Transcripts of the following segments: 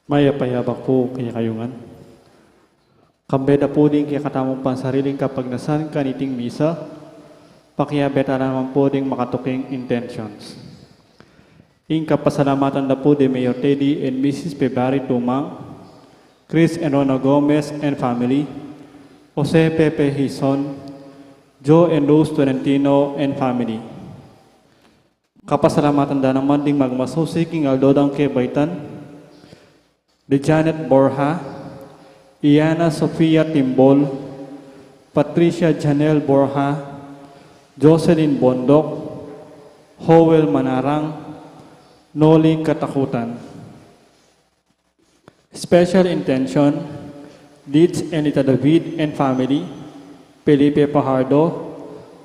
Mayapayabak po kaya kayungan. Kambeda po din kaya katamong pansariling kapag nasan kaniting misa, pakiyabeta naman po din makatuking intentions. Ing kapasalamatan na po din Mayor Teddy and Mrs. Pebari Tumang, Chris and Rona Gomez and family, Jose Pepe Hison, Joe and Rose Tolentino and family. Kapasalamatan na naman ding magmasusik ing Aldodang Kebaitan, de Janet Borja, Iana Sofia Timbol, Patricia Janelle Borja, Jocelyn Bondok, Howell Manarang, Noli Katakutan. Special intention, Leeds and Lita David and family, Felipe Pajardo,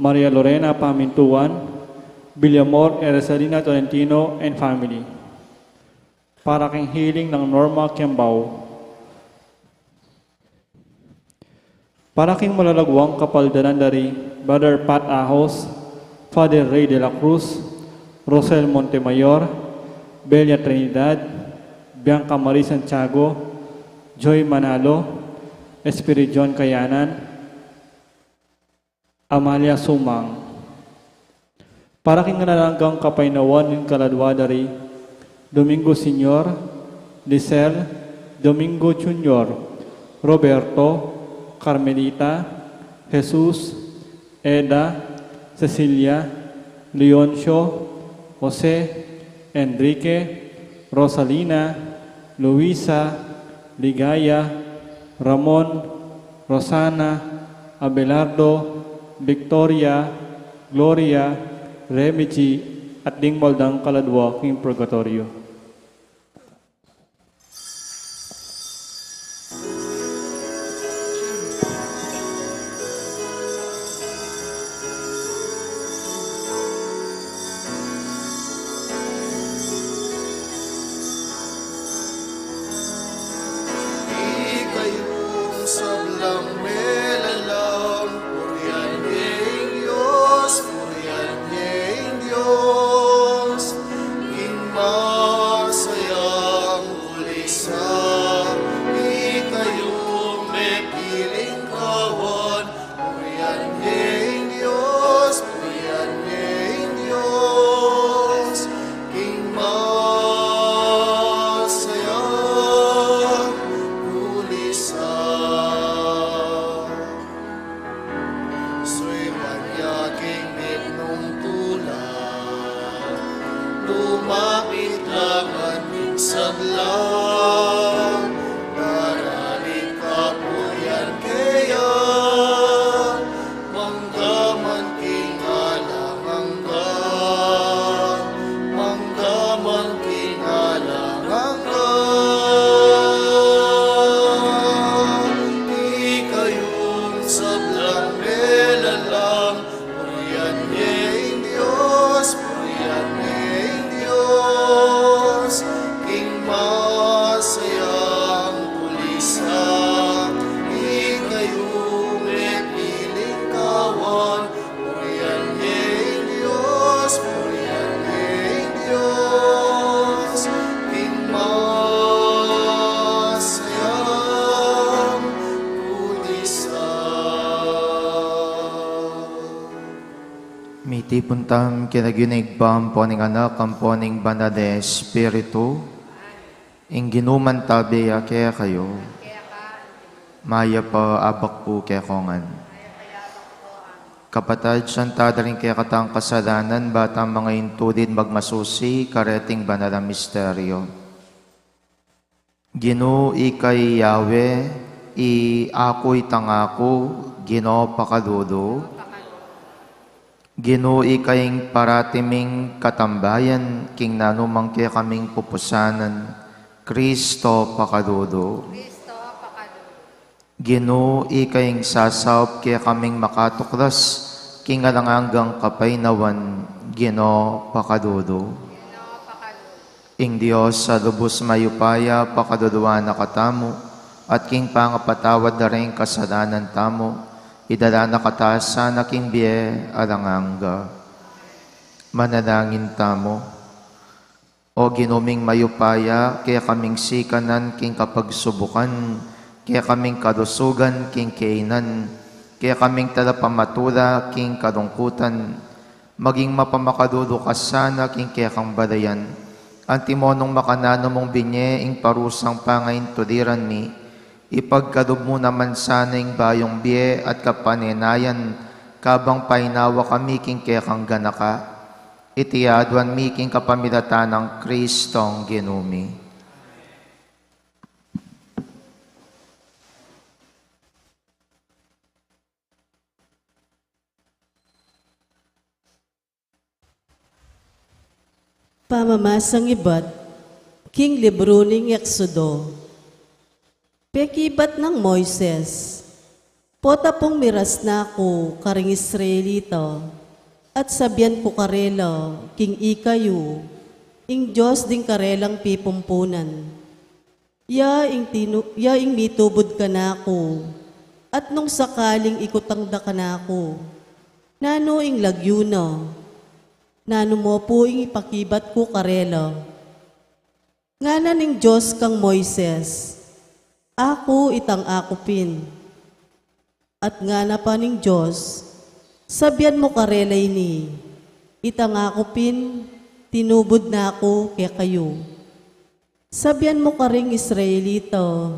Maria Lorena Pamintuan, Villamor Eresalina Tolentino and family. Para kang healing ng Norma Kiambao. Para king malalagwang kapaldanan dari Brother Pat Ahos, Father Ray de la Cruz, Rosel Montemayor, Belia Trinidad, Bianca Marie Santiago, Joy Manalo, Espiritu John Kayanan, Amalia Sumang. Para king nanalanggang kapainawan ng kaladwa dari Domingo Senior, Lisel, Domingo Junior, Roberto, Carmelita, Jesus, Eda, Cecilia, Leoncio, Jose, Enrique, Rosalina, Luisa, Ligaya, Ramon, Rosana, Abelardo, Victoria, Gloria, Remichi, at Dingmaldang Kaladwa, King Purgatorio. Iti puntam kinaginigbam po ning anak ang po ning banal na Espiritu, ing ginuman tabi kaya kayo, maya pa abak po kaya kongan. Kapatid, siyanta rin kaya katang kasalanan, batang mga intudin magmasusi, kareting banal na misteryo. Gino ikay Yahweh, ako'y tangako, Gino pakadudo, Gino ikaying paratiming katambayan, king nanumang kaya kaming pupusanan, Kristo pakadudo. Gino ikaying sasawp kaya kaming makatuklas, king alangang kapainawan, Gino pakadudo. Ing Diyos sa lubos mayupaya, pakaduduan na katamo, at king pangapatawad na rin kasalanan tamo, idala na katasa na king biye alanganga. Manalangin tamo. O ginuming mayupaya, kaya kaming sikanan king kapagsubukan, kaya kaming kadusugan king kainan, kaya kaming talapamatula king kalungkutan, maging mapamakadudo ka sana king kaya kang badayan. Antimonong makanano mong binye, ing parusang pangain tuliran mi, ipagkadob mo naman sana ing bayong biye at kapanenayan, kabang painawa kami king kaya kang ganaka, itiadwan mi king kapamilatan ng Kristong ginumi. Pamamasang ibat, King Libro ning Eksodo. Pekibat ng Moises, pota pong miras na ako karing Israelita, at sabyan ko karela, king ikayo, ing Diyos ding karelang pipumpunan. Ya ing mitubod ka na ako, at nung sakaling ikutangda ka na ako, nano ing lagyo na, nano mo po ing ipakibat ko karela. Ngana ning Diyos kang Moises, ako itang akupin. At ngana pa ning Diyos, sabyan mo karelay ni, itang akupin, tinubod na ako kaya kayo. Sabyan mo karing Israelita,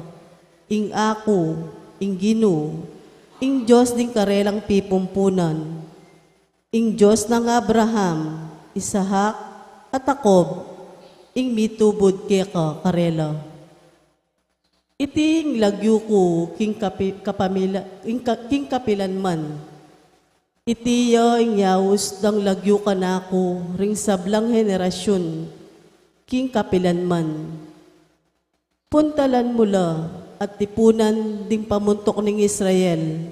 ing ako, ing Gino, ing Diyos ding karelang pipumpunan, ing Diyos ng Abraham, Isahak, at Jacob, ing mitubod kaya ka karela. Iting lagyo ko king kapilan man, itiya ing yaus dang lagyo ka na ako ring sablang henerasyon, king kapilan man. Puntalan mula at tipunan ding pamuntok ning Israel,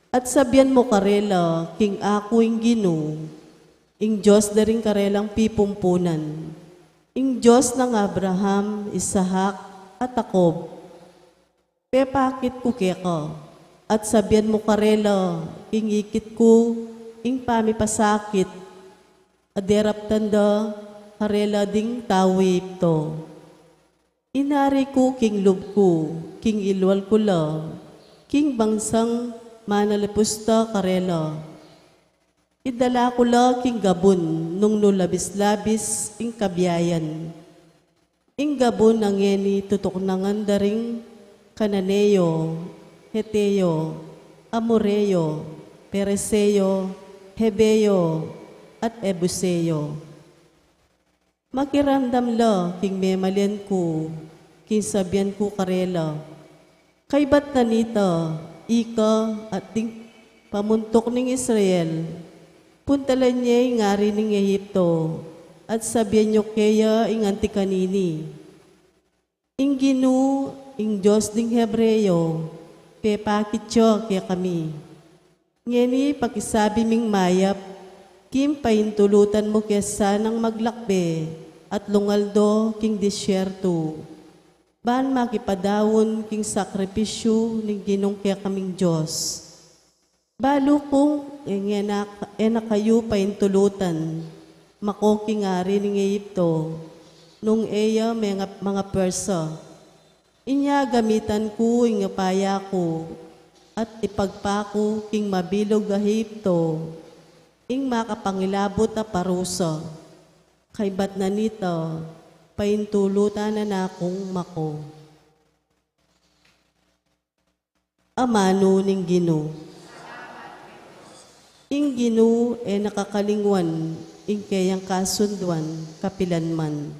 at sabyan mo karela, king ako ing Gino, ing Diyos na rin karelang pipumpunan, ing Diyos ng Abraham, Isahak, at Jacob. Pepakit ko keka, at sabyan mo karela, ing ikit ko, ing pamipasakit, aderap tanda, karela ding tawip to. Inari ko king lub ko, king ilwal ko la, king bangsang manalipusta karela. Idala ko la king gabon, nung nulabis-labis, ing kabiyayan. Ing gabon ang yeni tutok nangan daring Kananeo, Heteo, Amoreo, Pereseo, Hebeo, at Ebuseo. Makiramdam la, king memalian ko, king sabyan ko karela. Kay ba't nanita, ika at ding pamuntok ning Israel, puntalan niya yung ngari ning Ehipto, at sabyan nyo kaya ing antikanini. Ing Gino, ing Diyos ding Hebreo, pepakit siya kaya kami. Ngeni pakisabi ming mayap, kim paintulutan mo kesa ng maglakbe, at lungaldo king disyerto. Ban makipadawon king sakripisyo ning Ginong kaya kaming Diyos. Balo kong ena kayo paintulutan, makoking ari ning Ehipto, nung eya mga Persa. Inya gamitan ko ing paya ko, at ipagpako king mabilog Ehipto, ing makapangilabot a parusa. Kay ba't na nito, paintulutan na akong mako. Amano ning Gino. Ing Gino nakakalingwan, ing kayang kasunduan, kapilan man.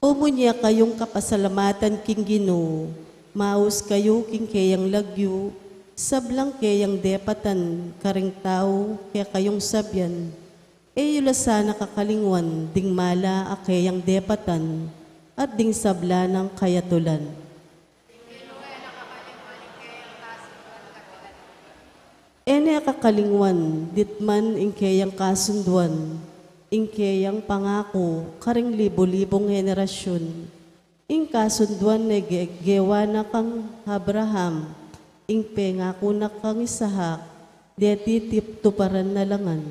Umunya kayong kapasalamatan king Gino, maus kayo king kayang lagyo, sablang kayang depatan, karing tao, kaya kayong sabyan, yula sana kakalingwan, ding mala a kayang depatan, at ding sabla ng kayatulan. Ene kakalingwan, ditman ing kayang kasunduan, ing kayang pangako, karing libo-libong henerasyon, ing kasunduan na gewa na kang Abraham, ing pengako na kang Isahak, deti tiptuparan na langan.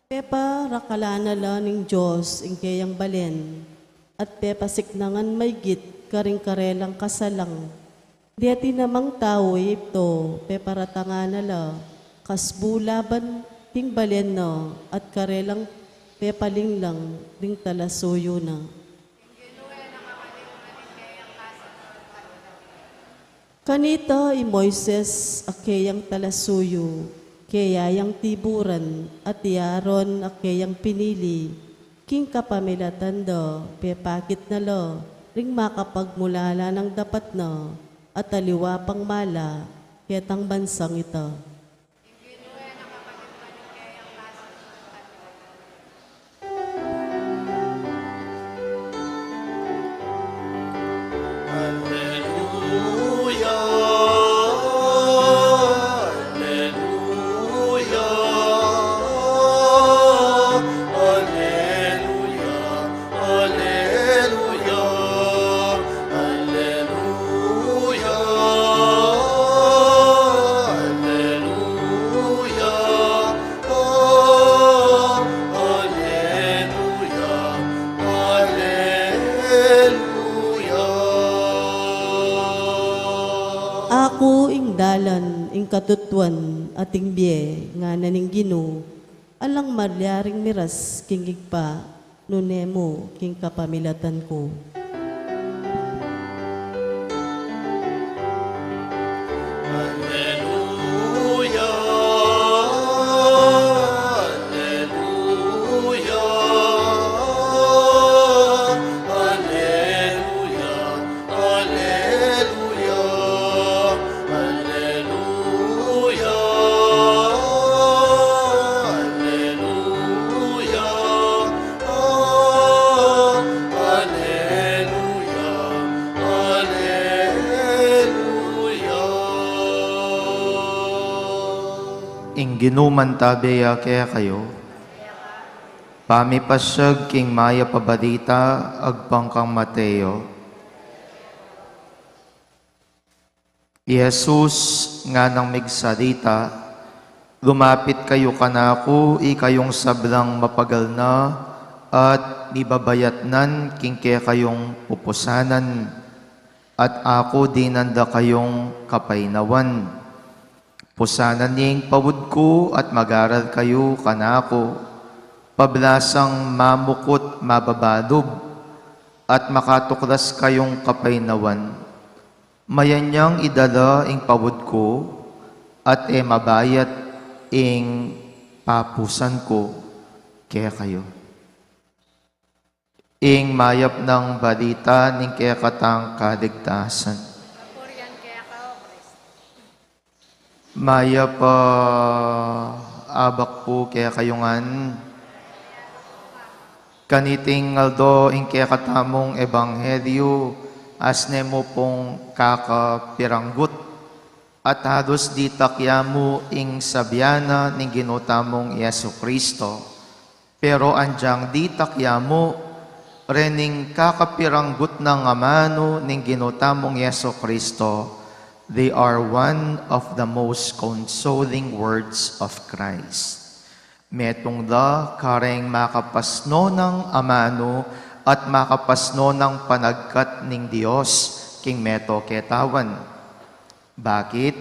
Peparakalana la ning Diyos ing kayang balen, at pepasiknangan may git karing karelang kasalang. Diati namang tao ito, peparatangana la, kasbulaban ting balen na, at karelang pepaling lang ring talasuyo na. Kanita i Moises akeyang talasuyo, kayayang tiburan, at yaron akeyang pinili, king kapamilatan do, pepakit na lo, ring makapagmulala ng dapat na, at aliwa pang mala, ketang bansang ito. Ako ing dalan, ing katutuan, ating biye, nga naning Ginoo, alang maryaring miras, kingig pa, nunemo, king kapamilatan ko. Ing ginuman tabeya kaya kayo, pamipasyag king maya pabalita agpangkang Mateo. Jesus nga nang migsalita, lumapit kayo kanako, ikayong sablang mapagal na, at nibabayatnan king kaya kayong pupusanan, at ako dinanda kayong kapainawan. Pusanan niyang pawud ko at mag-aral kayo kanako, pablasang mamukot mababalob, at makatuklas kayong kapainawan. Mayanyang idala ing pawud ko, at mabayat ing papusan ko, kaya kayo. Ing mayap ng balita ning kaya katang kaligtasan. Maya pa abak po kaya kayungan. Kaniting aldo ing kaya katamong ebanghelyo, asne mo pong kakapiranggut, at halos di takyamu ing sabyana ning ginutamong Yesu Kristo. Pero anjang di takyamu, rening kakapiranggut ng amano ning ginutamong Yesu Kristo. They are one of the most consoling words of Christ. Metong da kareng makapasno ng amano at makapasno ng panagkat ning Dios king meto ketawan. Bakit?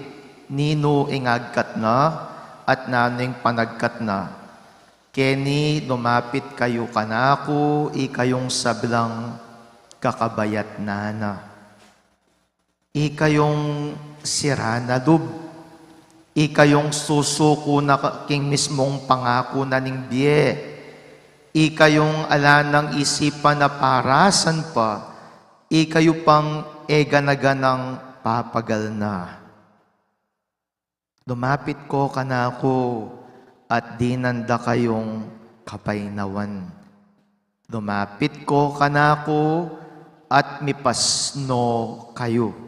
Nino ingagkat na at naning panagkat na. Keni lumapit kayo kanako, ikayong sablang kakabayat na. Ikayong siranadub, ikayong susuko na king mismong pangako na ning biye, ikayong alanang isipan na parasan pa, ikayo pang eganaganang papagal na. Lumapit ko kanako at dinanda kayong kapainawan. Lumapit ko kanako at mipasno kayo.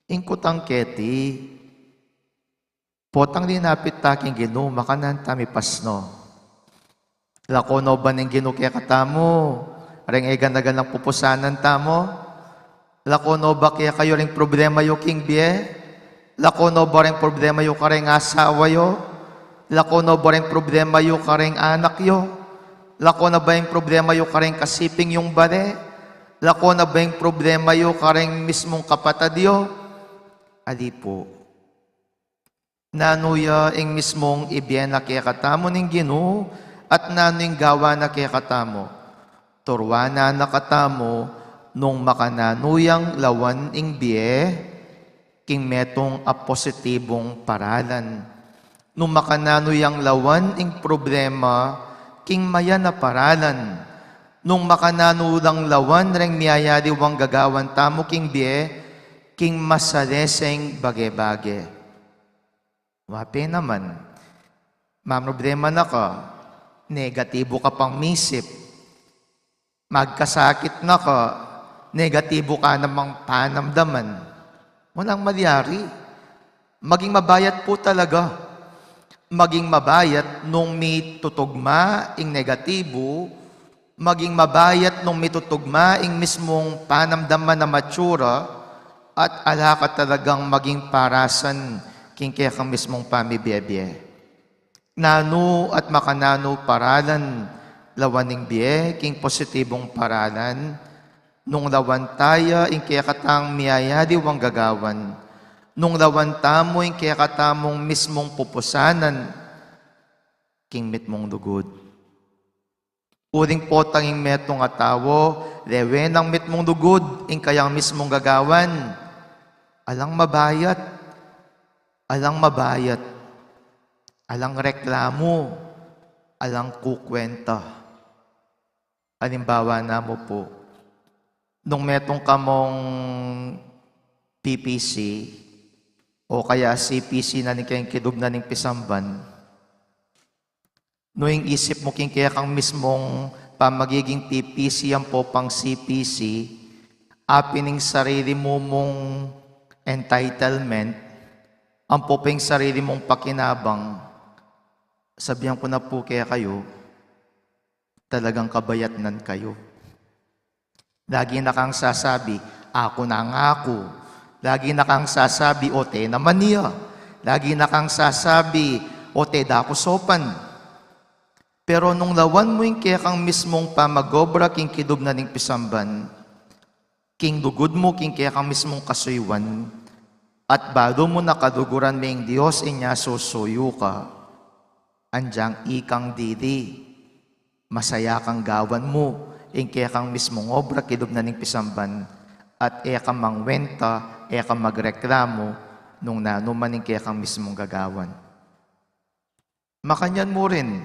Ingkutang keti, potang linapit taking Ginoo, makanan tami pasno. Lakono ba ning Ginoo kaya katamo? Reng egan-nagan ng pupusanan tamo? Lakono ba kaya kayo ring problema yo king biye? Lakono ba ring problema yo kareng asawa yo? Lako na ba rin problema yung kareng anak yo? Lako na ba yung problema yung kareng kasiping yung bare? Lako na ba yung problema yung kareng mismong kapatad yo? Ali po. Nanuya ing mismong ibiyena kaya katamo ning Ginoo at nano yung gawa na kaya katamo. Turwana na katamo nung makananuyang lawan ing biye king metong a positibong paralan. Nung makananuyang lawan ing problema king maya na paralan. Nung makananulang lawan reng miyayadiwang gagawan tamo king biye king masaleseng bage-bage. Wape naman, problema na ka, negatibo ka pang misip, magkasakit na ka, negatibo ka namang panamdaman, walang malyari. Maging mabayat po talaga. Maging mabayat nung may tutugma ing negatibo, maging mabayat nung may tutugma ing mismong panamdaman na matsura, at alaka talagang maging parasan king kaya kang mismong pamibiyebye. Nano at makanano paralan, lawaning biye, king positibong paralan, nung lawan taya, ing kaya katang miyayadiwang gagawan, nung lawan tamo, ing kaya katamong mismong pupusanan, king mitmong lugod. Uring potang ing metong atawo, lewenang mitmong lugod, ing kayang mismong gagawan, alang mabayat, alang reklamo, alang kukwenta. Halimbawa na mo po, nung metong kamong PPC o kaya CPC na ni kayang kidub na ning pisamban, no yung isip mo king kaya kang mismong pamagiging PPC yan po pang CPC, apining sarili mo mong entitlement, ang popeng sarili mong pakinabang, sabihan ko na po kaya kayo, talagang kabayatnan kayo. Lagi na kang sasabi, ako na nga ako. Lagi na kang sasabi, o te naman niya. Lagi na kang sasabi, o te dako sopan. Pero nung lawan mo yung kaya kang mismong pamagobra, king kidub na ning pisamban, king dugod mo, king kaya kang mismong kasuywan, at bago mo nakaduguran may Diyos inya susuyo ka, andyang ikang didi, masaya kang gawan mo, ing kaya kang mismong obra kidub na ning pisamban, at eka mangwenta, eka magreklamo, nung nanuman ing kaya kang mismong gagawan. Makanyan mo rin,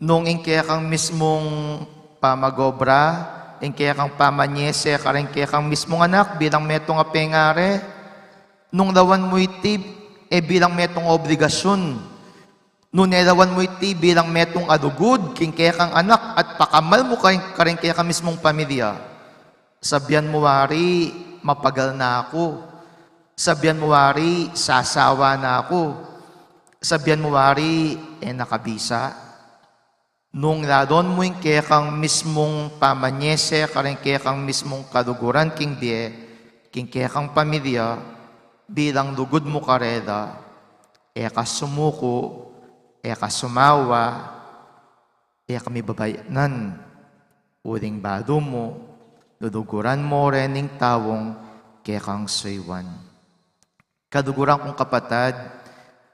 nung ing kaya kang mismong pamagobra, ing kaya kang pamanyese, karing kaya kang mismong anak, bilang metong apengare, nung lawan mo iti, bilang metong obligasyon. Nung nelawan mo iti, bilang metong adugod, king kaya kang anak, at pakamal mo karing kaya kang mismong pamilya. Sabihan mo wari, mapagal na ako. Sabihan mo wari, sasawa na ako. Sabihan mo wari, nakabisa. Nung ladon mo yung kaya kang mismong pamanyese, karing kaya kang mismong kaduguran, king biye, king kaya kang pamilya, bilang lugod mo kareda, eka sumuko, eka sumawa, eka may babayanan, uling bado mo, duduguran mo rening tawong kaya kang suywan. Kaduguran kong kapatad,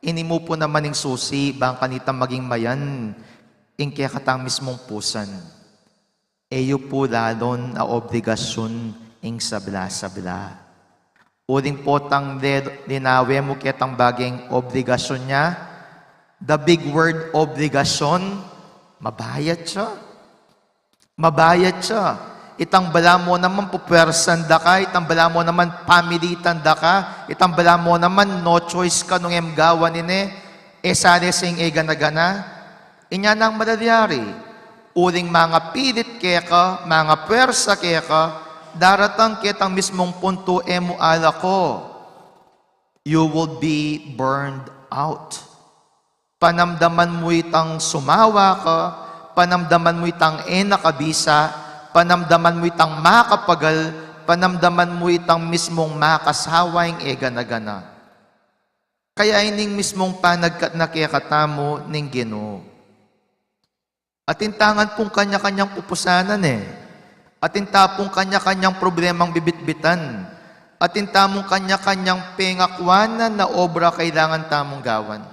inimo po naman ng susi, bang kanitang maging mayan, ing kaya katang mismong pusan. Eyo po lalon a obligasyon ing sabla-sabla. Uling potang dinawe mo kitang baging obligasyon niya. The big word obligasyon, mabayad siya. Mabayad siya. Itang bala mo naman pupwersan da ka, itang bala mo naman pamilitan da ka, itang bala mo naman no choice ka nung emgawan nine, sali sing gana-gana. Inya nang madalyari. Uling mga pilit kaya ka, mga pwersa kaya ka, daratang kitang mismong punto mo ala ko, you will be burned out. Panamdaman mo itang sumawa ka, panamdaman mo itang nakabisa, panamdaman mo itang makapagal, panamdaman mo itang mismong makasawa yung gana-gana. Kaya ining mismong panagkat na kaya katamo ning Ginoo. At intangan pong kanya-kanyang pupusanan At intapong kanya-kanyang problemang bibitbitan. At intamong kanya-kanyang pengakwanan na obra kailangan tamong gawan.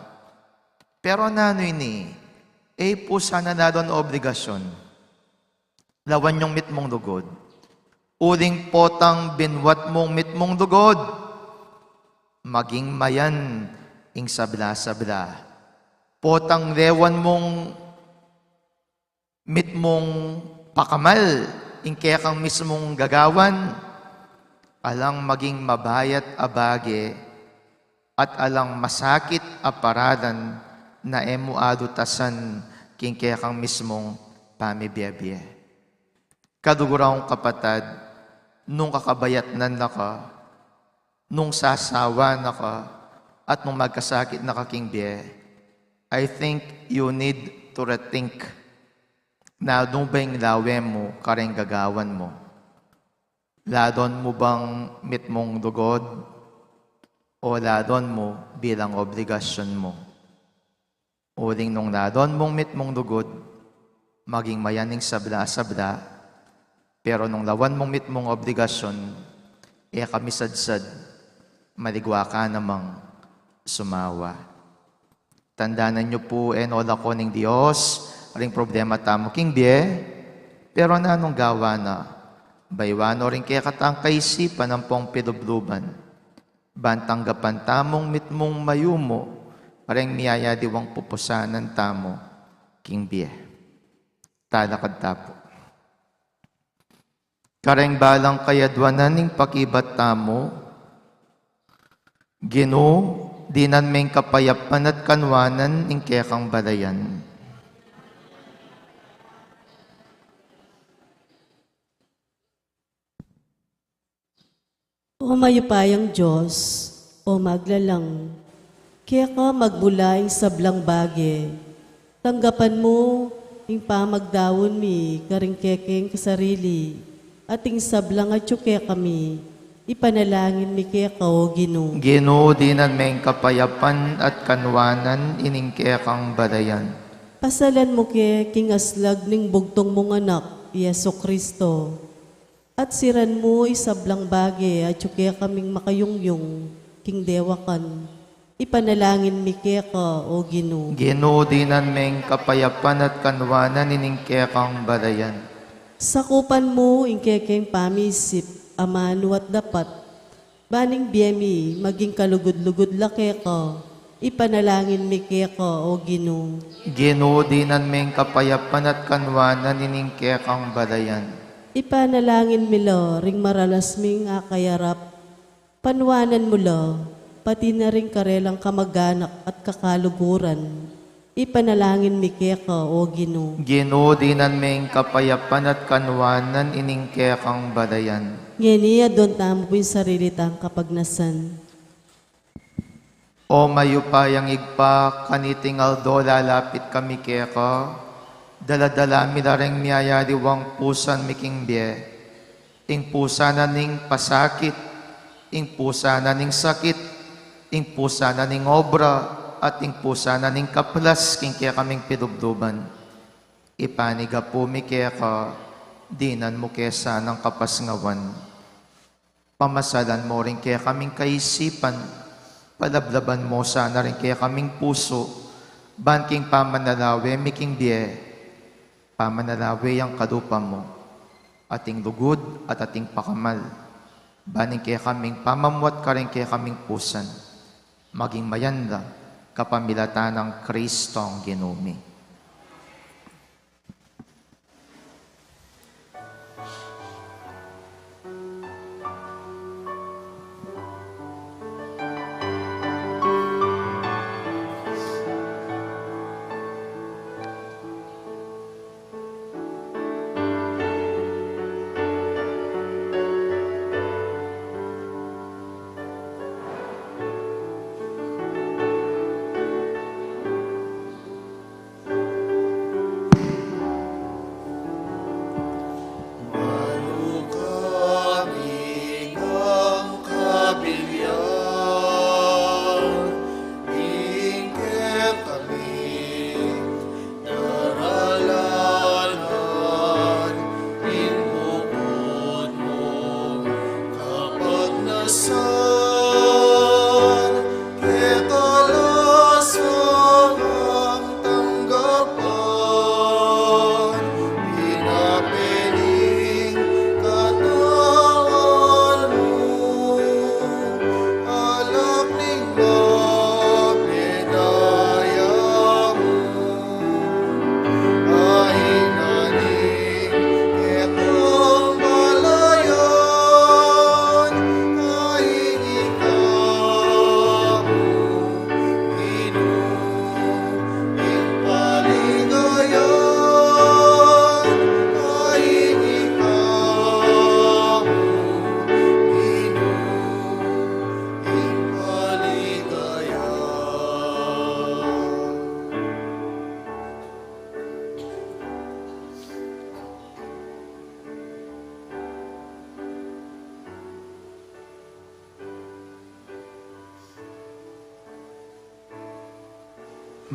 Pero nanoy ni, po sana naroon obligasyon. Lawan yung mitmong dugod. Uling potang binwat mong mitmong dugod. Maging mayan ing sabla-sabla. Potang rewan mong mitmong pakamal, ing kaya kang mismong gagawan, alang maging mabayat abage, at alang masakit aparadan na emo adutasan, king kaya kang mismong pamibiyabye. Kaduguraong kapatad, nung kakabayat nan na ka, nung sasawa na ka, at nung magkasakit na ka king biye, I think you need to rethink na doon ba yung lawe mo, kareng gagawan mo? Ladon mo bang mitmong dugod? O ladon mo bilang obligasyon mo? Uling nung ladon mong mitmong dugod, maging mayaning sabla-sabla, pero nung lawan mong mitmong obligasyon, kamisadsad, maligwa ka namang sumawa. Tandaanan niyo po, enola ko ng Diyos, ring problema tamo king biye, pero nanong gawa na, baywano rin kaya katang kaisipan ng pong pilubluban, bantanggapan tamong mitmong mayumo, ring miyaya diwang pupusanan tamo king biye. Talakad tapo. Kareng balang kayadwanan ning pakibat tamo, Ginoo, dinan meng kapayapan at kanwanan ning kaya kang balayan. O mayupayang Diyos, o maglalang, kaya ka magbulaing sablang bage, tanggapan mo ing pamagdawon mi, karing kekeng kasarili, ating sablang at kaya kami, ipanalangin mi kaya ka o Ginoo. Ginoo, dinan meng kapayapan at kanwanan ining kaya kang balayan. Pasalan mo kaya king aslag ning bugtong mong anak, Yeso Kristo, at siran mo isablang bage at kaya kaming makayungyong king dewakan. Ipanalangin mi kaya ka o Ginoo. Ginoo, dinan meng kapayapan at kanwanan ining kaya kang balayan. Sakupan mo ing kekeng pamisip, amano at dapat, baning biyemi maging kalugod-lugod lake ka, ipanalangin mi kaya ka o Ginoo. Ginoo, dinan meng kapayapan at kanwanan ining kaya kang balayan. Ipanalangin mi lo, ring maralas ming akayarap, panwanan mo lo, pati na ring karelang kamag-anak at kakaluguran. Ipanalangin mi kaya ka o Ginoo. Ginoo, dinan meng kapayapan at kanwanan ining kaya kang balayan. Ngeniya doon tamo po yung sarili tang kapagnasan. O mayupayang igpa, kanitingal do lalapit kami kaya ka, daladala mi lareng miyayadiwang pusan miking biye, ing pusa na ning pasakit, ing pusa na ning sakit, ing pusa na ning obra, at ing pusa na ning kaplas, king kaya kaming pidubduban. Ipaniga po mi kaya ka, dinan mo kaya sanang kapasngawan. Pamasalan mo rin kaya kaming kaisipan, palablaban mo sana rin kaya kaming puso, banking pamanalawe miking biye, pamanalawe ang kadupa mo, ating lugod at ating pakamal, baning kaya kaming pamamwat ka rin kaya kaming pusan, maging mayanda, kapamilatan ng Kristong Ginoo.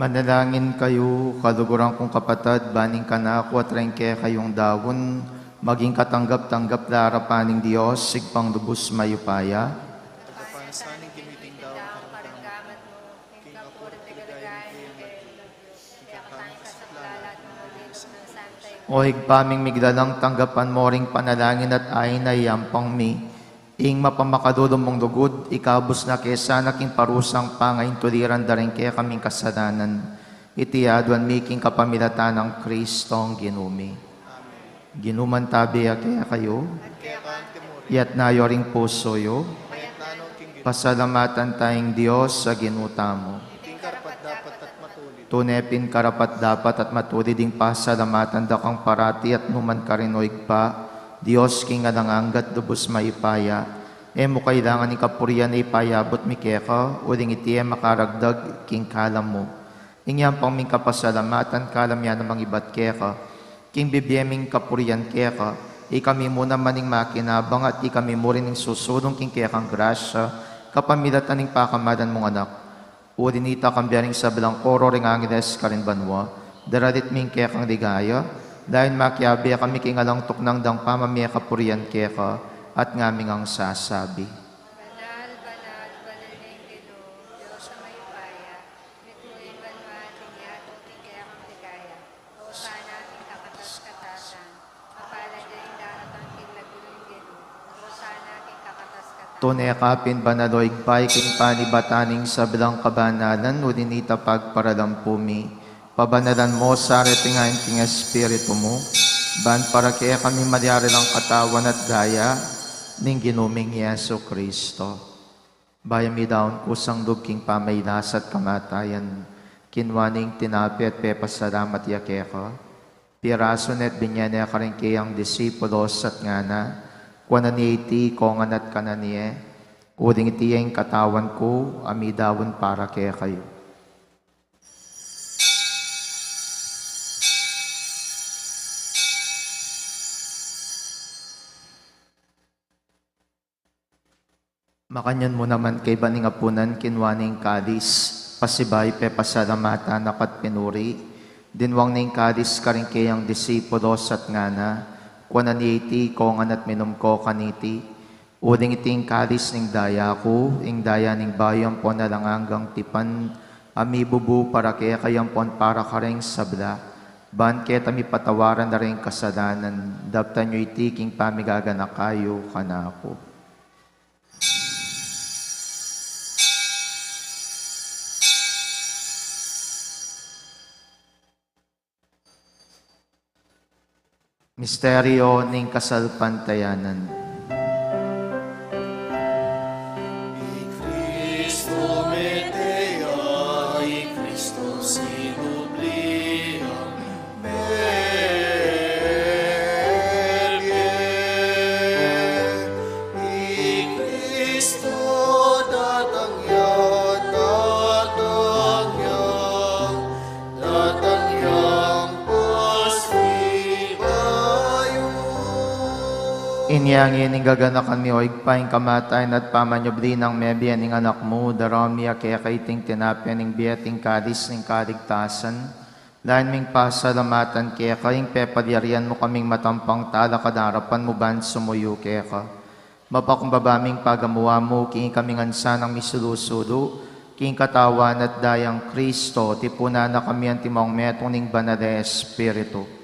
Manalangin kayo, kaluguran kong kapatid, baning ka na ako at rengke kayong dawon, maging katanggap-tanggap larapaning Diyos, sigpang lubos mayupaya. O higpaming migdalang tanggapan mo ring panalangin at ayin na yampang mi. Ing mapamakadulong mong lugod, ikabos na kesa naking parusang pangayin tuliran daring kaya kaming kasalanan. Itiyaduan miking kapamilatan ng Kristong ginumi. Ginuman tabi kaya kayo, yat nayo ring puso yo, pasalamatan tayong Diyos sa ginuta mo. Tunepin karapat dapat at matuli ding pasalamatan da kang parati at numan karinoig pa, Diyos king alanganggat lubos maipaya, mo kailangan ni kapurian ay payabot mi keka, uling iti makaragdag king kalam mo. Ingyan pang ming kapasalamatan kalam yan namang ibat keka, king bibiyeming kapurian keka, ikami muna maning makinabang at ikami mo rin ng susulong king kekang grasya, kapamilatan ng pakamadan mong anak. Urinita kambiyaring sa belang koro ring angiles karin banwa, daralit ming kekang ligaya, dahil makiabi kami kingalang tuknang dang pamamaya kapurian keka, at ngaming ang sasabi. Banal, banal, banal na yung Diyos sa may paya, mituloy banwa, tinyato, tingkaya kang ligaya, o sana ating kakatas-katasan, mapalad na yung daratang kinlagulo yung Gino, o sana ating kakatas-katasan. Tunekapin banaloig pay king panibataning sa belang kabanalan, urinita pagparalampumi, pabanalan mo sa retingain king espiritu mo, ban para kaya kami madyari ng katawan at daya, ning ginuming Yeso Kristo. Bayami daon kusang lubking pamaylas at kamatayan, kinwaning tinapi at pepasalamat yakeka, piraso net binyane karing kayang disipulos at ngana, kuwanan ni iti kongan at kananiye, uding iti yung katawan ko, amidawon para kaya kayo. Makanyan mo naman kay baning apunan kinwaning kalis, pasibay pe pasalamatan nakat pinuri, dinwang ning kalis karing kayang disipulos at ngana, kuwanan ni iti kongan at minum ko kaniti, uding iting kalis ning daya ko, ing daya ning bayang po na lang hanggang tipan, amibubu para kaya kayang pon para karing sabla, ban kaya tami patawaran na rin kasalanan, daptan nyo iti king pamigagana kayo kanako. Misteryo ning kasalpantayanan. Cristo metea, Cristo sinublia, Cristo datangyang pasti bayo. Inyangin ning gaganakan mi oig paing kamatayan at pamanyobli ng mebian ning anak mo, daramiya kaya kaiting tinapya ning biyating kadis ning kaligtasan, lain ming pasalamatan kaya kaying pepadyarian mo kaming matampang tala kadarapan mo ban sumuyo kaya ka. Mapakumbabaming pagamuwa mo, king kaming ansa ng misulusudo, king katawan at dayang Kristo, tipuna na kami ang timong metong ning banal Espiritu.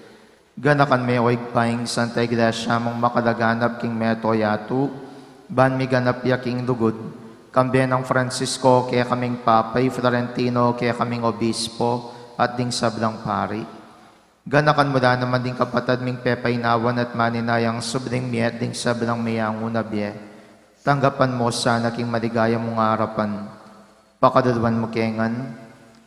Ganakan may oig paing Santa Iglesia mong makalaganap king meto yatu, ban mi ganap ya king lugod, kambiyan ng Francisco kaya kaming Papay, Florentino kaya kaming Obispo, at ding sablang pari. Ganakan mo da naman ding kapatad ming pepainawan at maninayang subling miet ding sablang mayang unabye. Tanggapan mo sana king maligaya mong harapan. Pakadalwan mo kengan,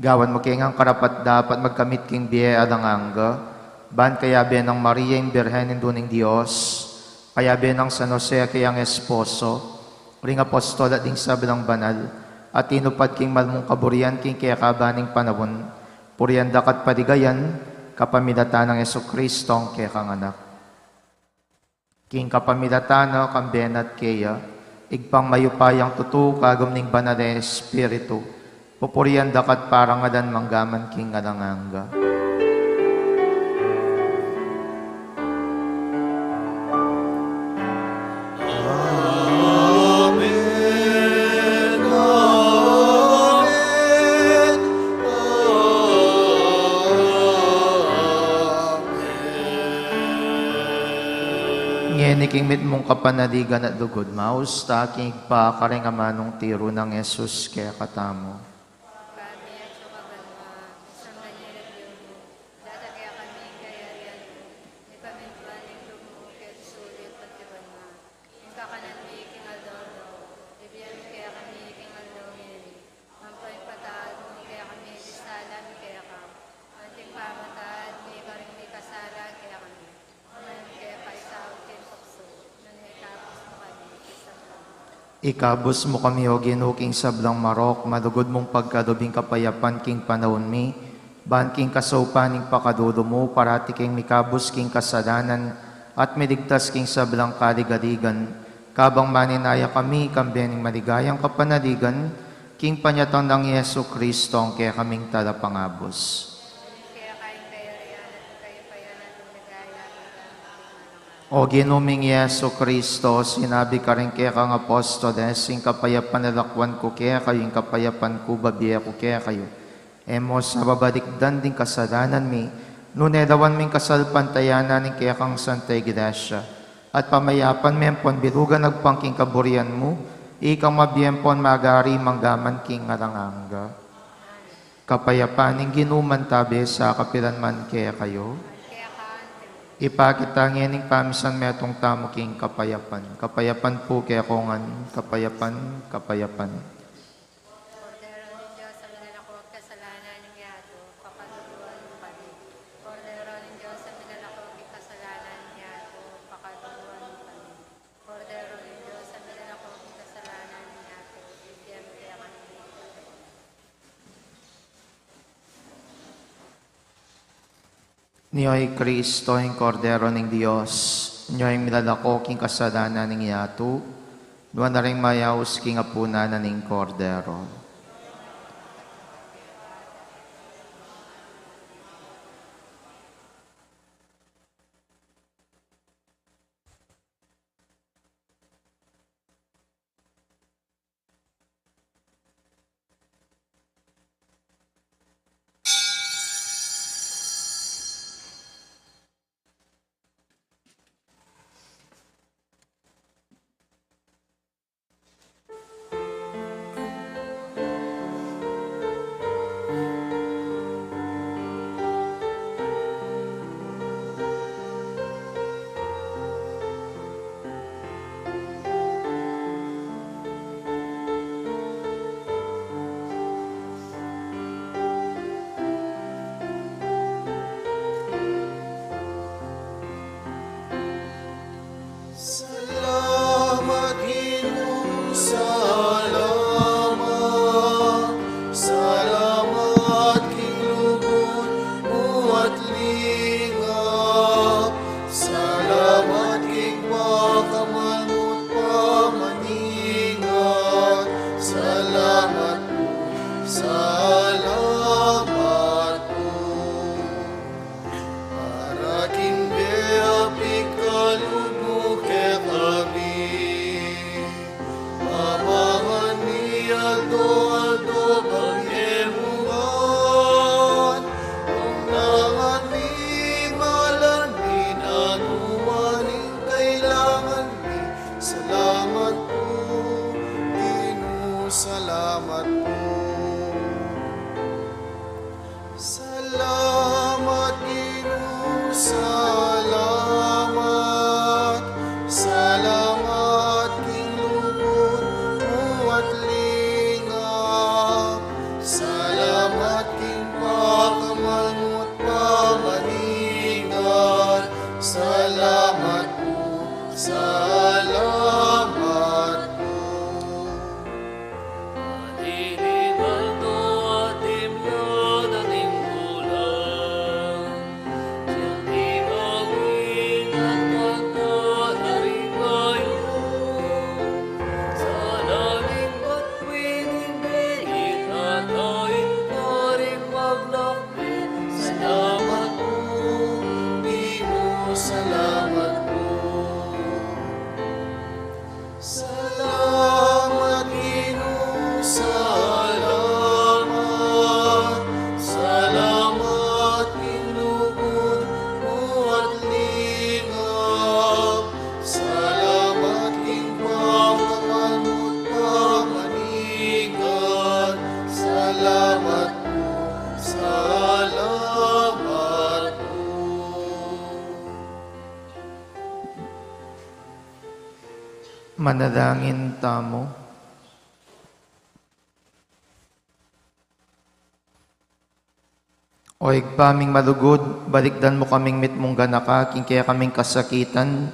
gawan mo kengang karapat dapat magkamit king biye alanganga, ban kaya ben ng Maria yung Birhen ng Duning Diyos, kaya ben ng San Jose kayang esposo, ring apostol at ding sablang banal, at tinupad king malmong kaburian king kaya kabaning panawon, purian dakat padigayan, kapamilatan ng Yesu Kristo ang kaya kang anak. King kapamilatan na kamben at kaya, igpang mayupayang tutu kagam ning banal Espiritu, Pupurian dakat parangadan manggaman king alanganga. Amen, amen, amen. Ngeniking mit mong kapanaligan at lugod, maus ta king pa karengamanong tiro ng Jesus kaya katamo. Kami at sukabanwa, isang nangyayari mo, datagya kami kayarian mo, ni pamintuan ng lumo, kaya sulit pagkiban mo. Yung kakanan mi kingaldono, ibiyan mo kaya kami kingaldomiri, mampay pataad mo kaya kami disalan kaya ka, anting pamataad mi karing mi kasala kaya kami, aman kaya paisaw tinpakso, nangyaytapos mo kami, isang lang. Ikabos mo kami o ginuking sablang marok, madugod mong pagkadubing kapayapan king panahon mi, ban king kasaupaning pakadudo mo, parati king mikabos king kasalanan, at miligtas king sablang kaligaligan, kabang maninaya kami, kambiyaning maligayang kapanaligan, king panyatang ng Yesu Kristo, ang kaya kaming talapangabos. Kaya kain kayo riyan at kayo payanan ng nagaya O ginuming Yesu Kristo, sinabi ka rin kaya kang apostoles, sing kapayapan nalakwan ko kaya kayo, yung kapayapan ko babiya ko kaya kayo. Emo sa babalikdan din kasalanan mi, nunelawan ming kasalpantayanan ng kaya kang Santa Iglesia. At pamayapan mi ang bilugan nagpangking kaburian mo, ikang mabiyempon magari manggaman king ngalanganga. Kapayapaning ginuman tabi sa kapilanman kaya kayo. kaya kaantin. Ipakita ngening pamisan metong tamo king kapayapan. Kapayapan po kaya kongan, kapayapan, kapayapan. Kordero ng Diyos, sa minalakot kasalanan ng yato, pakatuluan mo kami. Kordero ng Diyos, sa minalakot kasalanan ng yato, pakatuluan mo kami. Kordero ng Diyos, sa minalakot kasalanan ng yato, bigyan mo kaya kami. Niyo'y Kristo, yung kordero ng Diyos. Niyo'y milalako king kasalanan ng yato. Duwan na rin mayaws king apunanan ng kordero. Salamat, Ginoo, salamat. Salamat, King lugod mo at lingap. Salamat, King pakaman mo't pamaningat. Salamat po, salamat po. Para king beapik kalugmo ke kami, amangan ni aldo bangemuan, kung nanganing malanin anumaning kailangan mi. Salamat po, Ginoo, salamat po. Salamat, Ginoo, salamat. Salamat, King lugod mo at lingap. Salamat, King pakaman mo't pamaningat. Salamat po, salamat po. Maninigal to atim yun ating bulan. Manalangin tamo. O igpaming malugod, balikdan mo kaming mitmong ganaka, king kaya kaming kasakitan,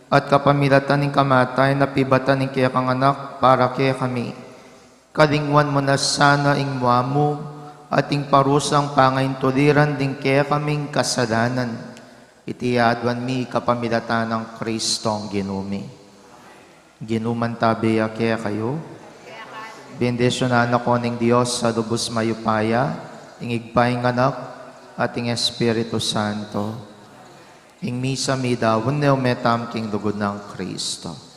at kapamilatan ng kamatay, napibatan ng kaya kang anak, para kaya kami. Kalingwan mo na sana ing muamo, at ing parusang pangaintuliran din kaya kaming kasalanan. Itiyadwan mi kapamilatan ng Kristong ginumi. Ginuman tabiya kaya kayo. Bendisyonan ako ng Diyos sa lubos mayupaya, ing igpaing anak, at ing Espiritu Santo. Ing misa mi dawon neo metam king lugod ng Kristo.